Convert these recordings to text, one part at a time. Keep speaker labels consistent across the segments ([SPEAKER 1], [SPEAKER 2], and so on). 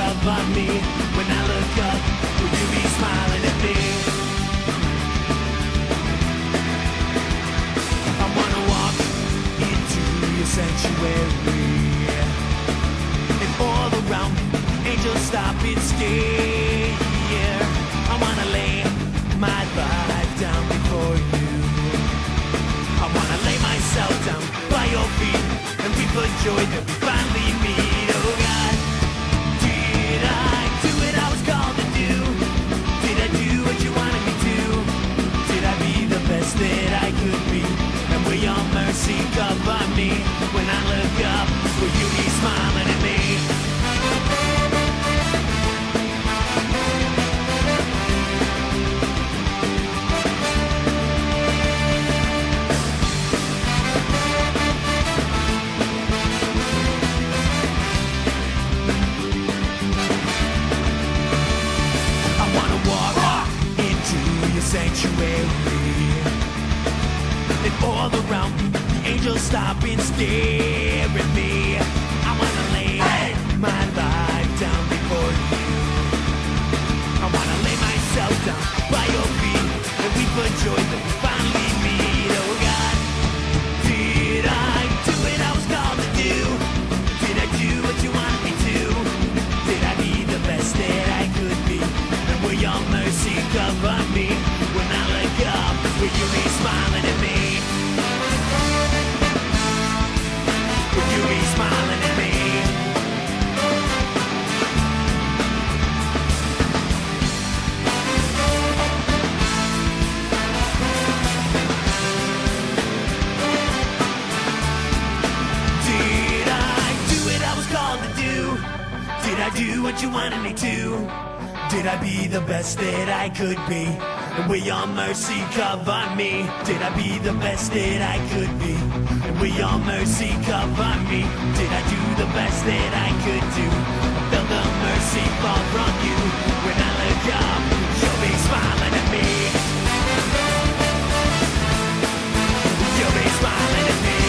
[SPEAKER 1] cover me. When I look up, will you be smiling at me? I wanna walk into your sanctuary, and all around me, angels stop and stare. I wanna lay my life down before you. I wanna lay myself down by your feet and weep for joy that we finally meet. Oh God, did I do what I was called to do? Did I do what you wanted me to? Did I be the best that I could be? And will your mercy cover me? When I look up, will you be smiling at me? Sanctuary, and all around me, the angels stop and stare at me. I wanna lay my life down before you. I wanna lay myself down by your feet and weep for joy that we finally meet. Oh God, did I do what I was called to do? Did I do what you wanted me to? Did I be the best that I could be? And will your mercy cover me? When I look up, will you be smiling at me? Will you be smiling at me? Did I do what I was called to do? Did I do what you wanted me to? Did I be the best that I could be? And will your mercy cover me? Did I be the best that I could be? And will your mercy cover me? Did I do the best that I could do? Felt the mercy fall from you. When I look up, you'll be smiling at me. You'll be smiling at me.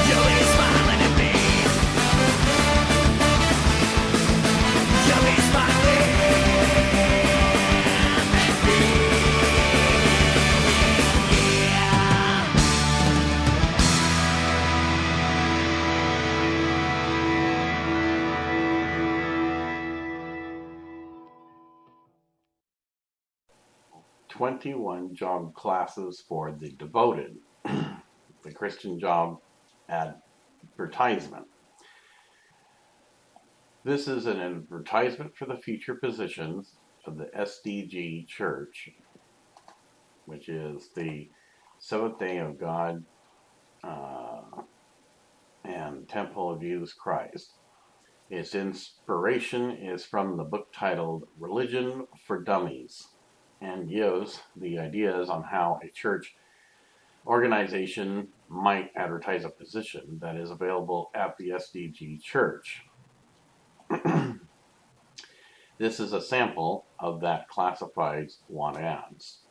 [SPEAKER 1] You'll be smiling at me. You'll be smiling.
[SPEAKER 2] 21 job classes for the devoted, the Christian job advertisement. This is an advertisement for the future positions of the SDG Church, which is the Seventh Day of God and Temple of Jesus Christ. Its inspiration is from the book titled Religion for Dummies, and gives the ideas on how a church organization might advertise a position that is available at the SDG Church. This is a sample of that classified want ads.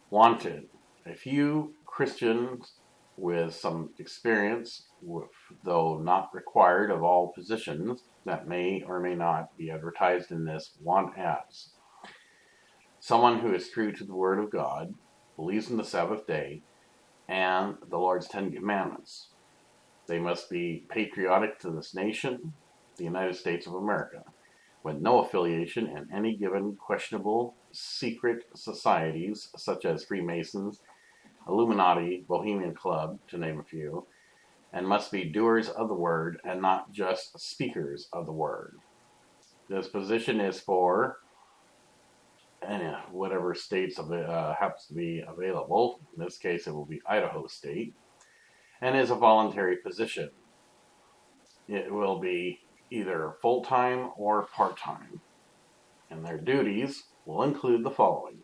[SPEAKER 2] Wanted, a few Christians with some experience, though not required of all positions, that may or may not be advertised in this want ads. Someone who is true to the Word of God, believes in the Sabbath day, and the Lord's 10 Commandments. They must be patriotic to this nation, the United States of America, with no affiliation in any given questionable secret societies such as Freemasons, Illuminati, Bohemian Club, to name a few, and must be doers of the Word and not just speakers of the Word. This position is for whatever states happens to be available. In this case, it will be Idaho State, and is a voluntary position. It will be either full-time or part-time, and their duties will include the following,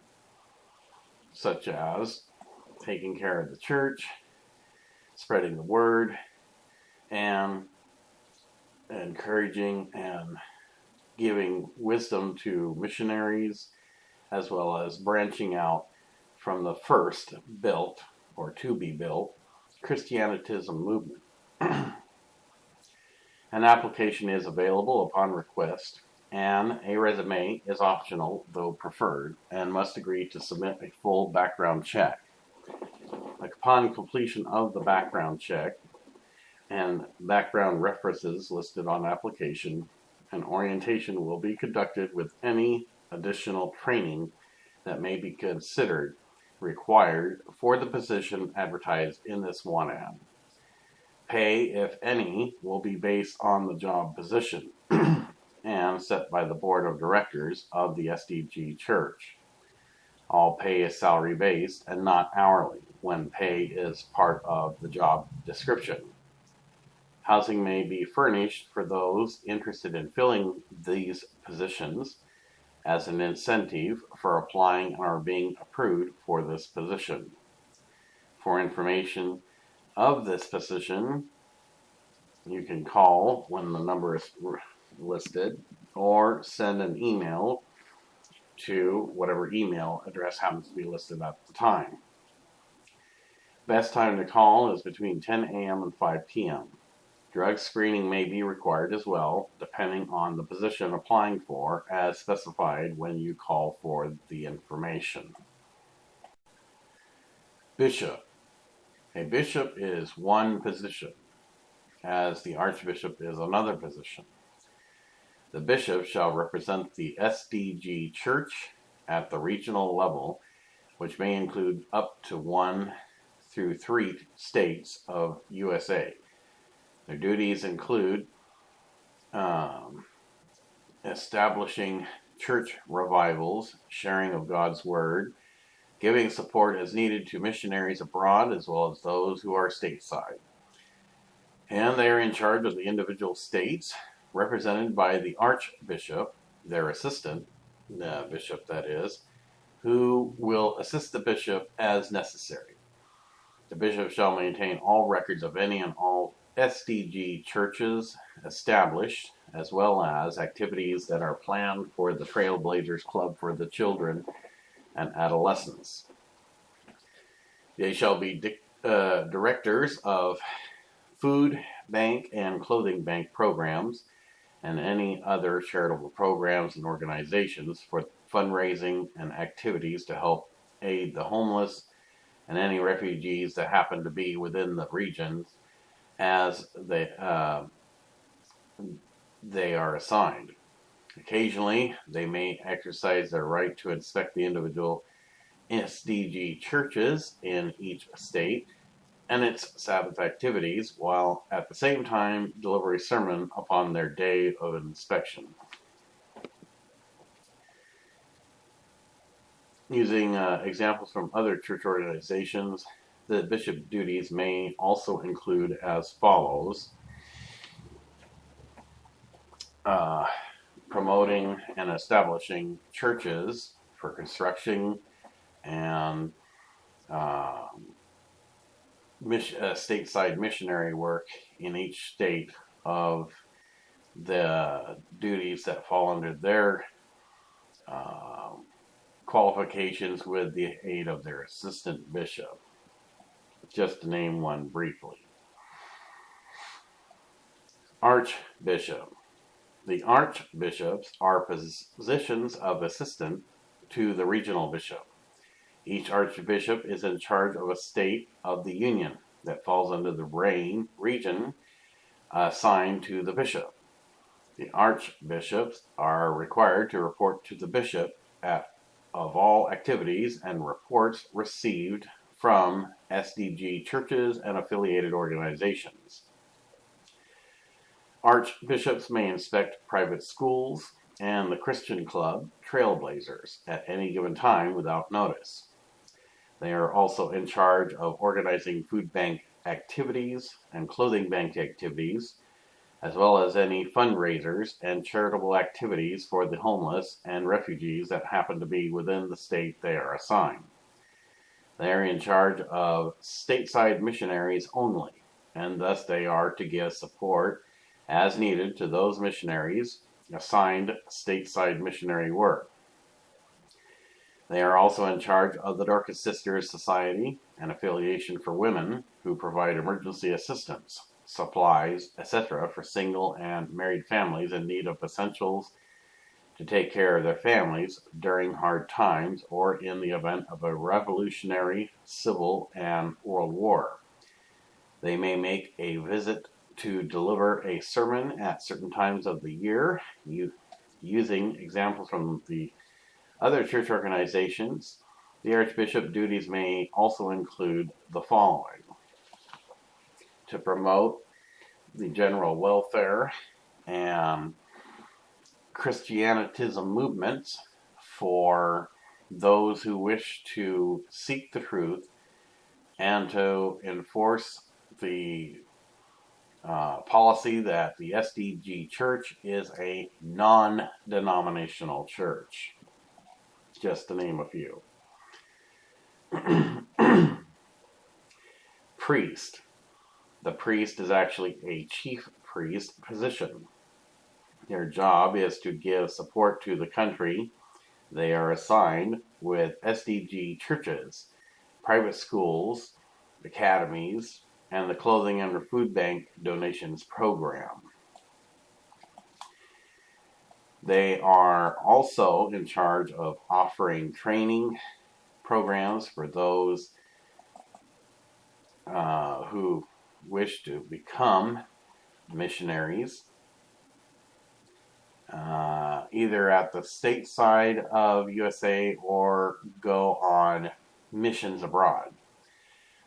[SPEAKER 2] such as taking care of the church, spreading the word, and encouraging and giving wisdom to missionaries, as well as branching out from the first built, or to be built, Christianitism movement. An application is available upon request, and a resume is optional, though preferred, and must agree to submit a full background check. Upon completion of the background check and background references listed on application, an orientation will be conducted with any additional training that may be considered required for the position advertised in this one ad. Pay, if any, will be based on the job position and set by the board of directors of the SDG church. All pay is salary based and not hourly when pay is part of the job description. Housing may be furnished for those interested in filling these positions as an incentive for applying or being approved for this position. For information of this position, you can call when the number is listed or send an email to whatever email address happens to be listed at the time. Best time to call is between 10 a.m. and 5 p.m. Drug screening may be required as well, depending on the position applying for, as specified when you call for the information. Bishop. A bishop is one position, as the archbishop is another position. The bishop shall represent the SDG church at the regional level, which may include up to 1 through 3 states of USA. Their duties include establishing church revivals, sharing of God's word, giving support as needed to missionaries abroad as well as those who are stateside. And they are in charge of the individual states, represented by the archbishop, their assistant, the bishop that is, who will assist the bishop as necessary. The bishop shall maintain all records of any and all SDG churches established, as well as activities that are planned for the Trailblazers Club for the children and adolescents. They shall be directors of food bank and clothing bank programs and any other charitable programs and organizations for fundraising and activities to help aid the homeless and any refugees that happen to be within the regions as they are assigned. Occasionally, they may exercise their right to inspect the individual SDG churches in each state and its Sabbath activities, while at the same time deliver a sermon upon their day of inspection. Using examples from other church organizations, the bishop duties may also include as follows: promoting and establishing churches for construction and stateside missionary work in each state of the duties that fall under their qualifications with the aid of their assistant bishop. Just to name one briefly. Archbishop. The archbishops are positions of assistant to the regional bishop. Each archbishop is in charge of a state of the union that falls under the region assigned to the bishop. The archbishops are required to report to the bishop of all activities and reports received from SDG churches and affiliated organizations. Archbishops may inspect private schools and the Christian club, Trailblazers, at any given time without notice. They are also in charge of organizing food bank activities and clothing bank activities, as well as any fundraisers and charitable activities for the homeless and refugees that happen to be within the state they are assigned. They are in charge of stateside missionaries only, and thus they are to give support as needed to those missionaries assigned stateside missionary work. They are also in charge of the Dorcas Sisters Society, an affiliation for women who provide emergency assistance. supplies, etc. for single and married families in need of essentials to take care of their families during hard times or in the event of a revolutionary, civil, and world war. They may make a visit to deliver a sermon at certain times of the year, using examples from the other church organizations. The Archbishop duties may also include the following: to promote the general welfare and Christianitism movements for those who wish to seek the truth, and to enforce the policy that the SDG church is a non-denominational church, just to name a few. Priest. The priest is actually a chief priest position. Their job is to give support to the country they are assigned with SDG churches, private schools, academies, and the clothing and food bank donations program. They are also in charge of offering training programs for those who wish to become missionaries, either at the state side of USA or go on missions abroad.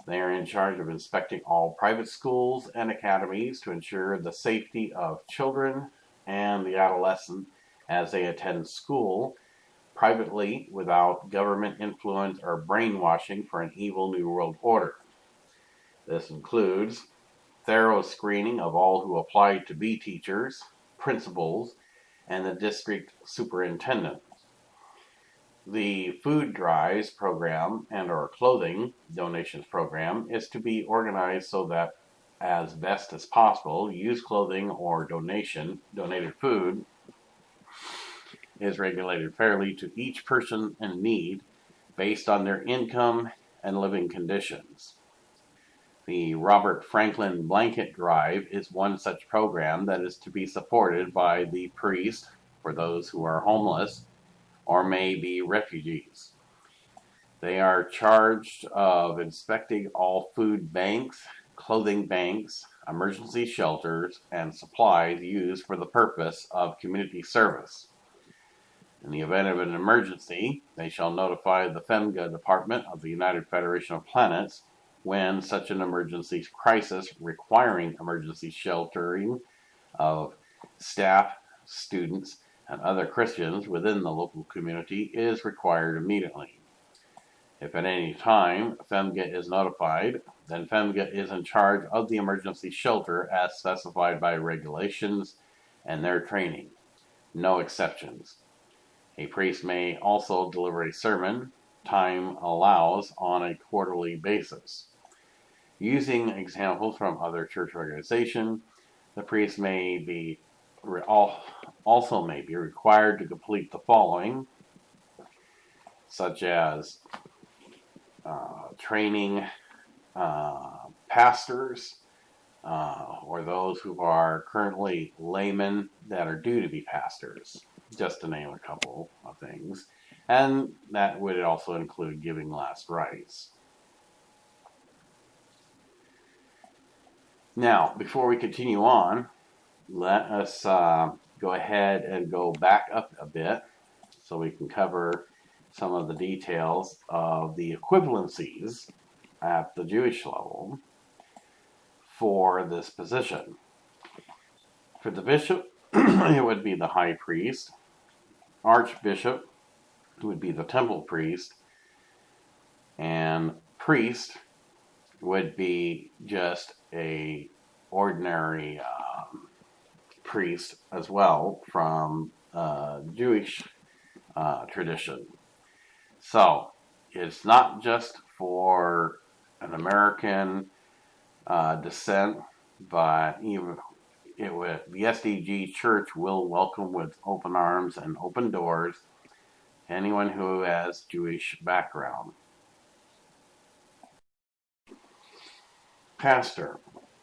[SPEAKER 2] They are in charge of inspecting all private schools and academies to ensure the safety of children and the adolescent as they attend school privately without government influence or brainwashing for an evil New World Order. This includes thorough screening of all who apply to be teachers, principals, and the district superintendent. The food drives program and or clothing donations program is to be organized so that as best as possible, used clothing or donated food is regulated fairly to each person in need based on their income and living conditions. The Robert Franklin Blanket Drive is one such program that is to be supported by the priest for those who are homeless or may be refugees. They are charged of inspecting all food banks, clothing banks, emergency shelters, and supplies used for the purpose of community service. In the event of an emergency, they shall notify the FEMGA Department of the United Federation of Planets when such an emergency crisis requiring emergency sheltering of staff, students, and other Christians within the local community is required immediately. If at any time FEMGA is notified, then FEMGA is in charge of the emergency shelter as specified by regulations and their training. No exceptions. A priest may also deliver a sermon, time allows, on a quarterly basis. Using examples from other church organizations, the priest may be also may be required to complete the following, such as training pastors or those who are currently laymen that are due to be pastors, just to name a couple of things. And that would also include giving last rites. Now, before we continue on, let us go ahead and go back up a bit so we can cover some of the details of the equivalencies at the Jewish level for this position. For the bishop, it would be the high priest. Archbishop would be the temple priest. And priest would be just a ordinary priest as well from Jewish tradition. So it's not just for an American descent, but even the SDG Church will welcome with open arms and open doors anyone who has Jewish background. Pastor.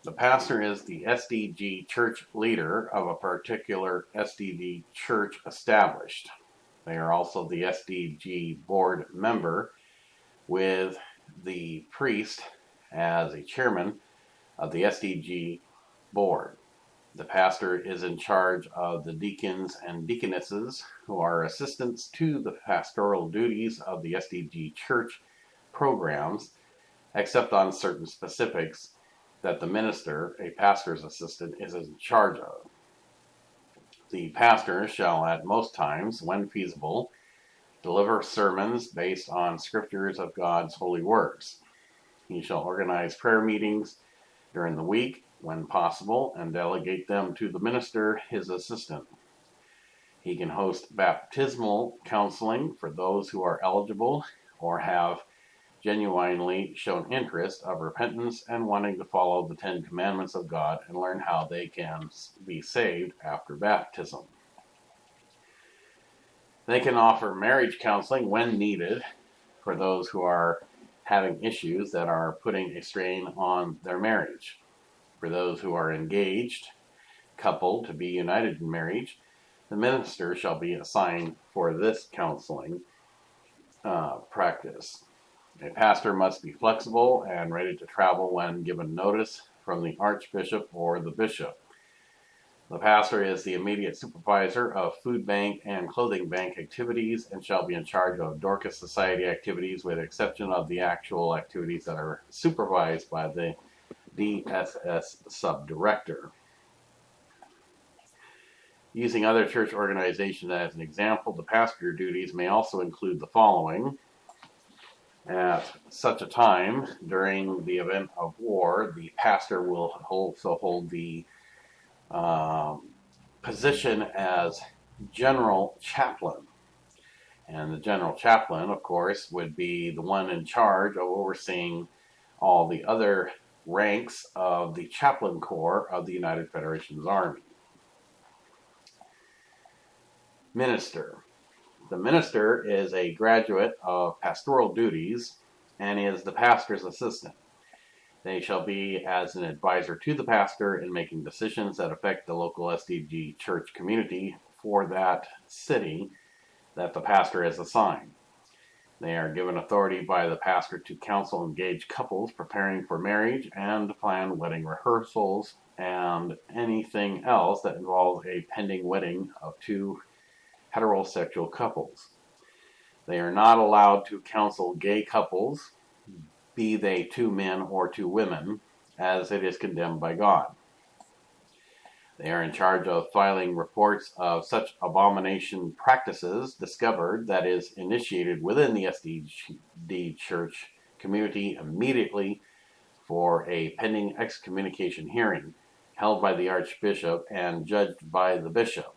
[SPEAKER 2] The pastor is the SDG church leader of a particular SDG church established. They are also the SDG board member, with the priest as a chairman of the SDG board. The pastor is in charge of the deacons and deaconesses, who are assistants to the pastoral duties of the SDG church programs, except on certain specifics that the minister, a pastor's assistant, is in charge of. The pastor shall at most times, when feasible, deliver sermons based on scriptures of God's holy works. He shall organize prayer meetings during the week when possible and delegate them to the minister, his assistant. He can host baptismal counseling for those who are eligible or have genuinely shown interest of repentance and wanting to follow the 10 Commandments of God and learn how they can be saved after baptism. They can offer marriage counseling when needed for those who are having issues that are putting a strain on their marriage. For those who are engaged, coupled to be united in marriage, the minister shall be assigned for this counseling practice. A pastor must be flexible and ready to travel when given notice from the archbishop or the bishop. The pastor is the immediate supervisor of food bank and clothing bank activities and shall be in charge of Dorcas Society activities, with the exception of the actual activities that are supervised by the DSS subdirector. Using other church organizations as an example, the pastor duties may also include the following. At such a time, during the event of war, the pastor will also hold the position as general chaplain. And the general chaplain, of course, would be the one in charge of overseeing all the other ranks of the chaplain corps of the United Federation's Army. Minister. The minister is a graduate of pastoral duties and is the pastor's assistant. They shall be as an advisor to the pastor in making decisions that affect the local SDG church community for that city that the pastor is assigned. They are given authority by the pastor to counsel engaged couples preparing for marriage and to plan wedding rehearsals and anything else that involves a pending wedding of two heterosexual couples. They are not allowed to counsel gay couples, be they two men or two women, as it is condemned by God. They are in charge of filing reports of such abomination practices discovered that is initiated within the SDG church community immediately for a pending excommunication hearing held by the archbishop and judged by the bishop.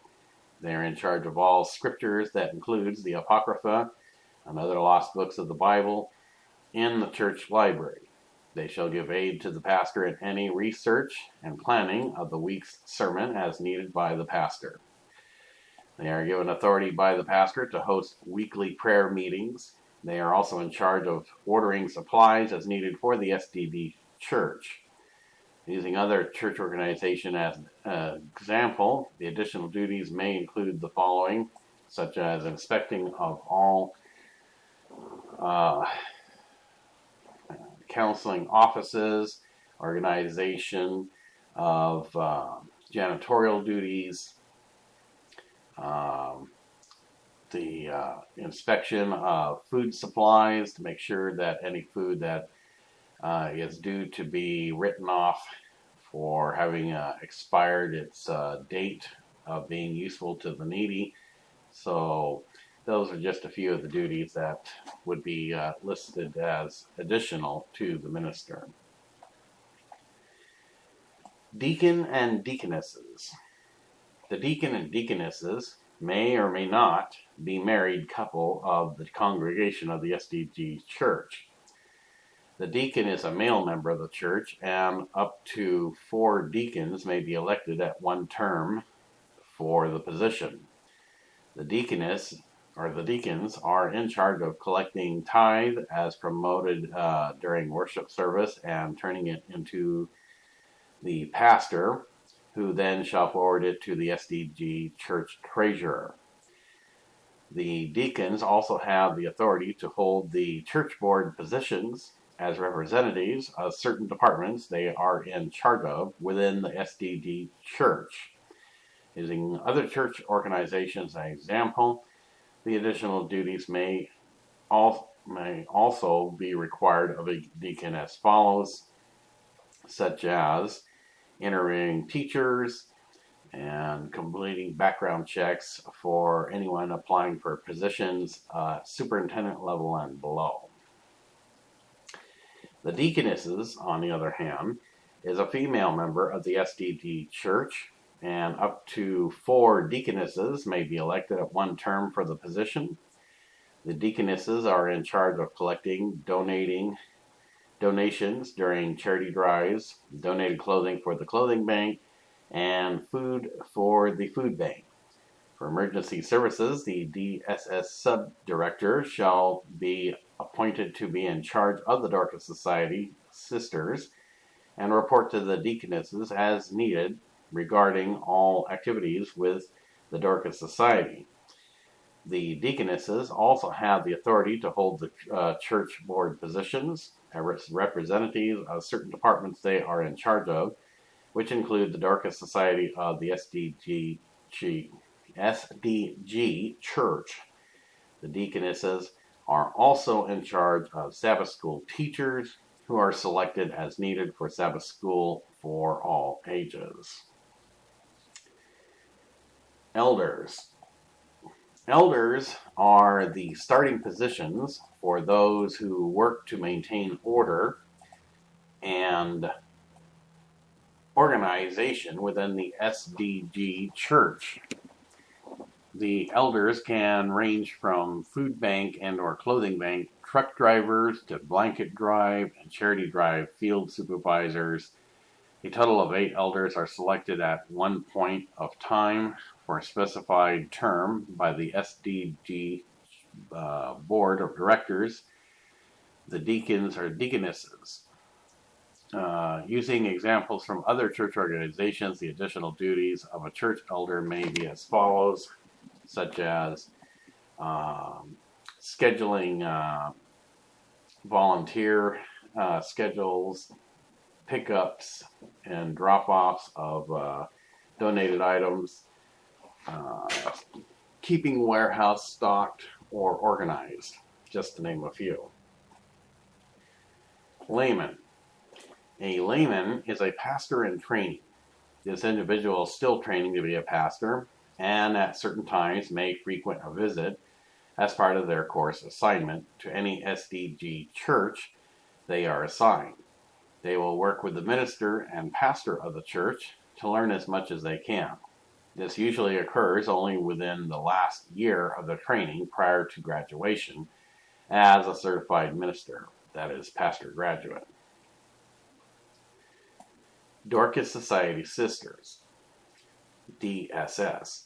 [SPEAKER 2] They are in charge of all scriptures that includes the Apocrypha and other lost books of the Bible in the church library. They shall give aid to the pastor in any research and planning of the week's sermon as needed by the pastor. They are given authority by the pastor to host weekly prayer meetings. They are also in charge of ordering supplies as needed for the SDG church. Using other church organization as an example, the additional duties may include the following, such as inspecting of all counseling offices, organization of janitorial duties, the inspection of food supplies to make sure that any food that is due to be written off for having expired its date of being useful to the needy. So those are just a few of the duties that would be listed as additional to the minister. Deacon and deaconesses. The deacon and deaconesses may or may not be married couple of the congregation of the SDG church. The deacon is a male member of the church, and up to 4 deacons may be elected at one term for the position. The deaconess or the deacons are in charge of collecting tithe as promoted during worship service and turning it into the pastor, who then shall forward it to the SDG church treasurer. The deacons also have the authority to hold the church board positions as representatives of certain departments they are in charge of within the SDG church. Using other church organizations as an example, the additional duties may also be required of a deacon as follows, such as interviewing teachers and completing background checks for anyone applying for positions superintendent level and below. The deaconesses, on the other hand, is a female member of the SDG church, and up to 4 deaconesses may be elected at one term for the position. The deaconesses are in charge of collecting, donating donations during charity drives, donated clothing for the clothing bank, and food for the food bank. For emergency services, the DSS sub-director shall be appointed to be in charge of the Dorcas Society sisters and report to the deaconesses as needed regarding all activities with the Dorcas Society. The deaconesses also have the authority to hold the church board positions as representatives of certain departments they are in charge of, which include the Dorcas Society of the SDG Church. The deaconesses are also in charge of Sabbath school teachers who are selected as needed for Sabbath school for all ages. Elders. Elders are the starting positions for those who work to maintain order and organization within the SDG church. The elders can range from food bank and or clothing bank truck drivers to blanket drive and charity drive field supervisors. A total of 8 elders are selected at one point of time for a specified term by the SDG board of directors. The deacons or deaconesses. Using examples from other church organizations, the additional duties of a church elder may be as follows, such as scheduling volunteer schedules, pickups and drop-offs of donated items, keeping warehouse stocked or organized, just to name a few. Layman. A layman is a pastor in training. This individual is still training to be a pastor and at certain times may frequent a visit as part of their course assignment to any SDG church they are assigned. They will work with the minister and pastor of the church to learn as much as they can. This usually occurs only within the last year of the training prior to graduation as a certified minister, that is, pastor graduate. Dorcas Society Sisters, DSS.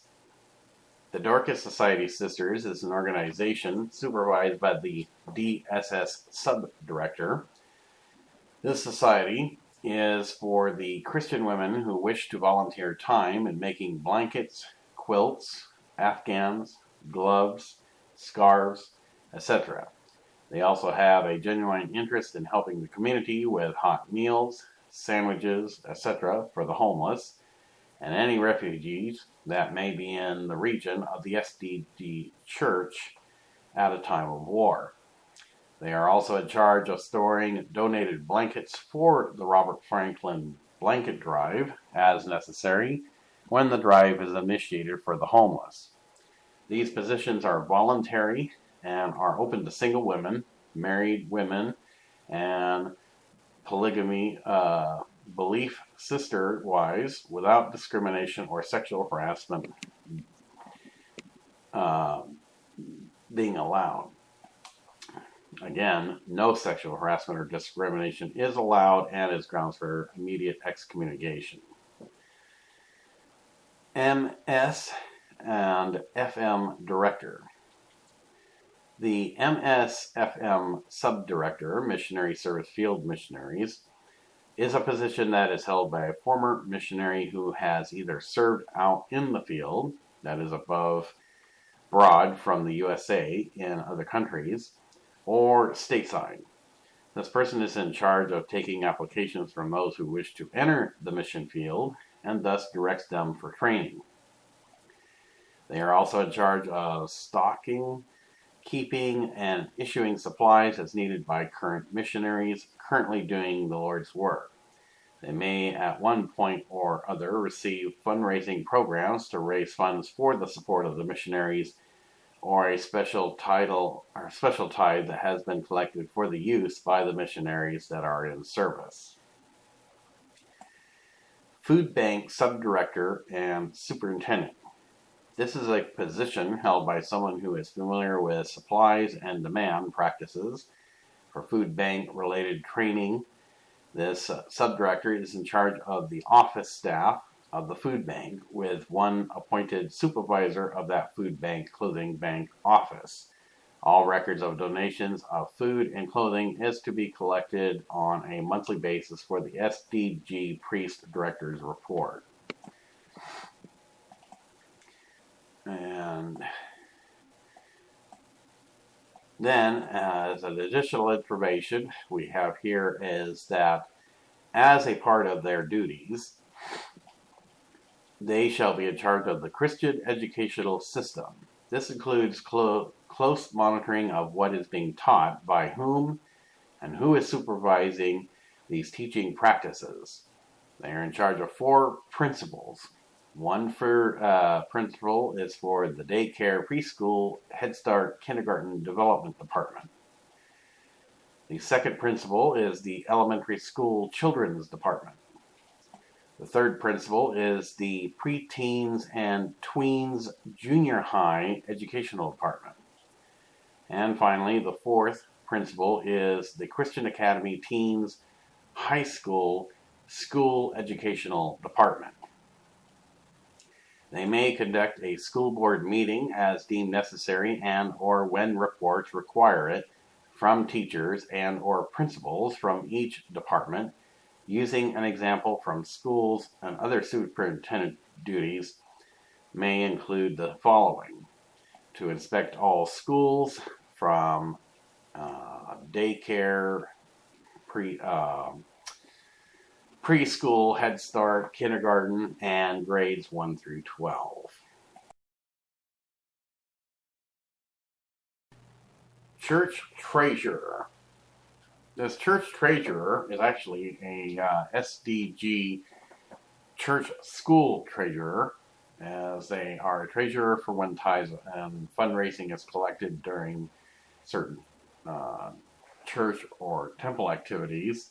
[SPEAKER 2] The Dorcas Society Sisters is an organization supervised by the DSS sub-director. This society is for the Christian women who wish to volunteer time in making blankets, quilts, afghans, gloves, scarves, etc. They also have a genuine interest in helping the community with hot meals, sandwiches, etc. for the homeless and any refugees that may be in the region of the SDG church at a time of war. They are also in charge of storing donated blankets for the Robert Franklin Blanket Drive as necessary when the drive is initiated for the homeless. These positions are voluntary and are open to single women, married women, and polygamy belief sister-wise without discrimination or sexual harassment being allowed. Again, no sexual harassment or discrimination is allowed and is grounds for immediate excommunication. MS and FM Director. The MSFM Subdirector, Missionary Service Field Missionaries, is a position that is held by a former missionary who has either served out in the field, that is above broad from the USA in other countries, or stateside. This person is in charge of taking applications from those who wish to enter the mission field and thus directs them for training. They are also in charge of stocking, keeping, and issuing supplies as needed by current missionaries currently doing the Lord's work. They may at one point or other receive fundraising programs to raise funds for the support of the missionaries, or a special tithe that has been collected for the use by the missionaries that are in service. Food Bank Subdirector and Superintendent. This is a position held by someone who is familiar with supplies and demand practices for food bank related training. This subdirector is in charge of the office staff of the food bank, with one appointed supervisor of that food bank clothing bank office. All records of donations of food and clothing is to be collected on a monthly basis for the SDG Priest Director's Report. And then, as an additional information we have here is that as a part of their duties, they shall be in charge of the Christian educational system. This includes close monitoring of what is being taught, by whom, and who is supervising these teaching practices. They are in charge of 4 principles. One principal is for the daycare, preschool, Head Start, kindergarten development department. The second principal is the elementary school children's department. The third principal is the preteens and tweens junior high educational department. And finally, the fourth principal is the Christian Academy teens high school educational department. They may conduct a school board meeting as deemed necessary and or when reports require it from teachers and or principals from each department. Using an example from schools and other superintendent duties may include the following: to inspect all schools from daycare, preschool, Head Start, kindergarten, and grades 1 through 12. Church treasurer. This church treasurer is actually a SDG church school treasurer, as they are a treasurer for when tithes and fundraising is collected during certain church or temple activities.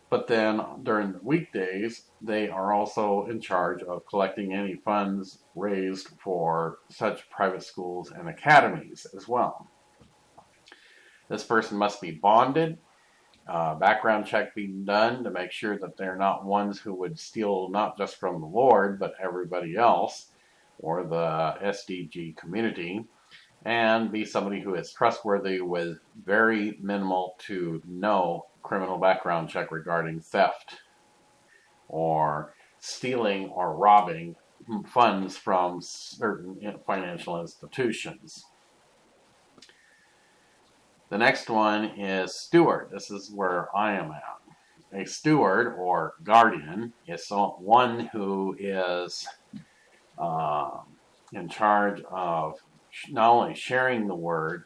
[SPEAKER 2] But then during the weekdays, they are also in charge of collecting any funds raised for such private schools and academies as well. This person must be bonded, background check being done to make sure that they're not ones who would steal not just from the Lord, but everybody else or the SDG community, and be somebody who is trustworthy with very minimal to no criminal background check regarding theft or stealing or robbing funds from certain financial institutions. The next one is steward. This is where I am at. A steward or guardian is one who is in charge of not only sharing the word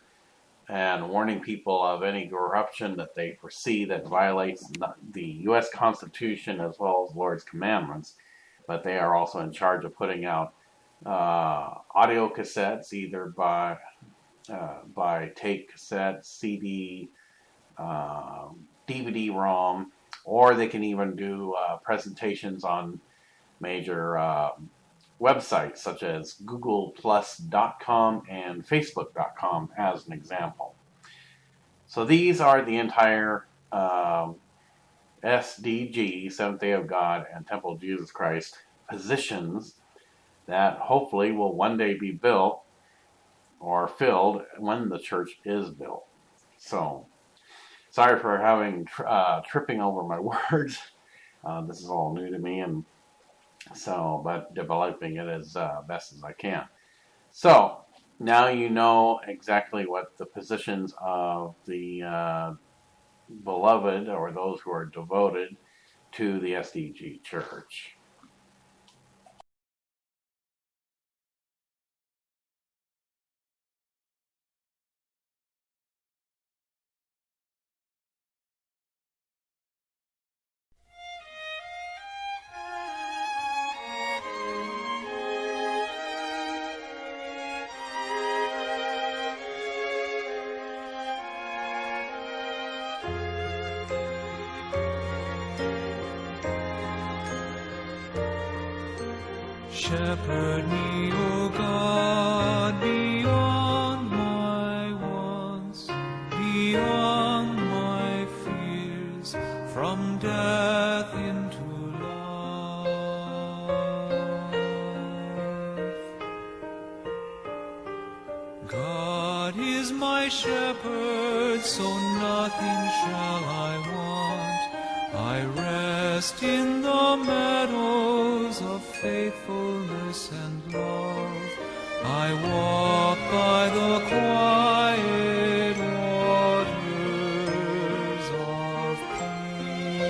[SPEAKER 2] and warning people of any corruption that they foresee that violates the U.S. Constitution as well as Lord's commandments, but they are also in charge of putting out audio cassettes, either by tape cassette, CD, DVD-ROM, or they can even do presentations on major websites such as googleplus.com and facebook.com as an example. So these are the entire SDG, Seventh-day of God and Temple of Jesus Christ positions that hopefully will one day be built or filled when the church is built. So Sorry for having tripping over my words. This is all new to me, and so, but developing it as best as I can. So now you know exactly what the positions of the beloved, or those who are devoted to the SDG Church.
[SPEAKER 1] Shepherd me, O God, beyond my wants, beyond my fears, from death into life. God is my shepherd, so nothing shall I want. I rest in the meadows of faithfulness and love. I walk by the quiet waters of peace.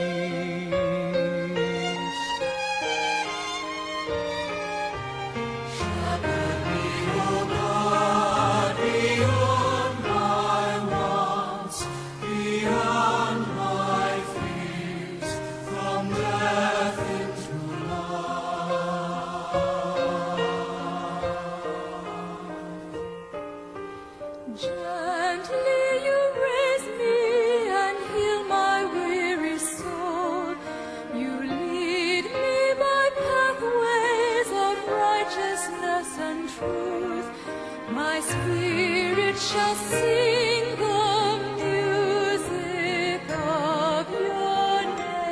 [SPEAKER 1] Shepherd me, O God, beyond my wants, beyond my fears, from death into life. Gently you raise me and heal my weary soul. You lead me by pathways of righteousness and truth. My spirit shall sing the music of your name.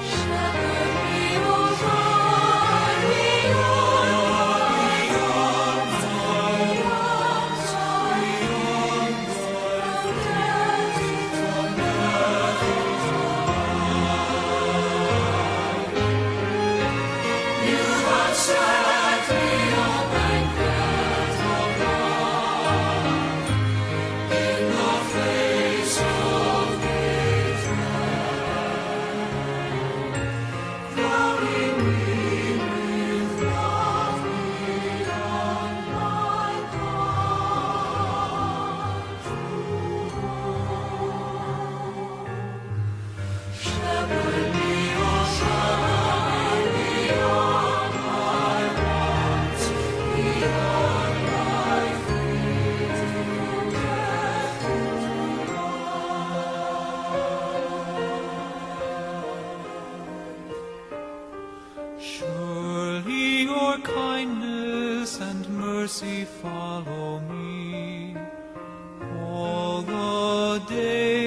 [SPEAKER 1] Shepherd me, O God, beyond my wants, beyond from death into life. You have set me a banquet of love in the face of betrayal, crowning me with love beyond my thought to hold. Shepherd me, O shepherd, beyond my wants, beyond my fears, from death into life. Surely your kindness and mercy follow me all the days